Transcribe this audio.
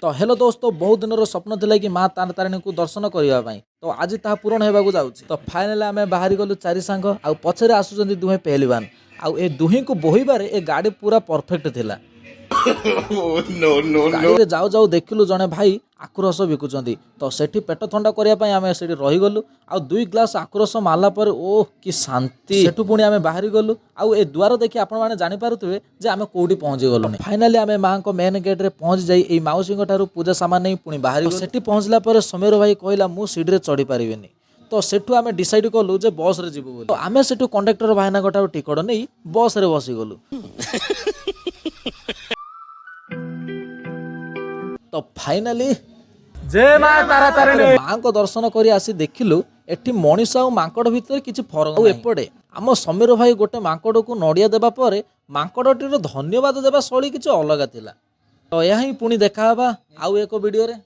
तो हेलो दोस्तों, बहुत दिन स्वप्न थिला कि माँ तारा तारिणी को दर्शन करने तो आज ता पूरण होगा जाऊँगी। तो फाइनाली आम बाहरी गलु चारि सांग आ पछरे आसुचंदी दुहे पहलवान आउ ए दुही को बोहिबारे ए गाड़ी पूरा परफेक्ट थिला। गाड़ी रे जाऊ जाऊ देखिलु जने भाई आक्रोश बिकुचंदी तो सेठी पेट थंडा करिया पई आमे सेठी रही गलु आउ 2 ग्लास आक्रोश मारला पर ओह कि शांति। सेठु पुणी आमे बाहरी गलु आउ ए द्वार देखि आपण माने जानि पारुथबे जे आमे कोउडी पहुंची गलु। फाइनली आमे मां को मेन गेट रे पहुंच जाई एई माउसी को ठारू पूजा सामान नै पुणी बाहरी सेठी पहुंचला पर समीर भाई कहला मु सीडी रे चढ़ी परिबेनी। तो सेठु आमे डिसाइड कलु जे बस रे जिवु बोली। तो आमे सेठु कंडक्टर भाईना गोटाउ टिकट नै बस रे बसी गलु। तो फाइनाली जय मां तारा तारिणी माँ को दर्शन करी आसी देखिलु एठी मनीष आ मांकड़ भितर किछि फरक आ एपटे आम समीर भाई गोटे मांकड़ को नड़िया देबा परे मांकड़टीर धन्यवाद देबा शैली किछि अलग थिला। तो यही पुणी देखा आउ एक वीडियो रे।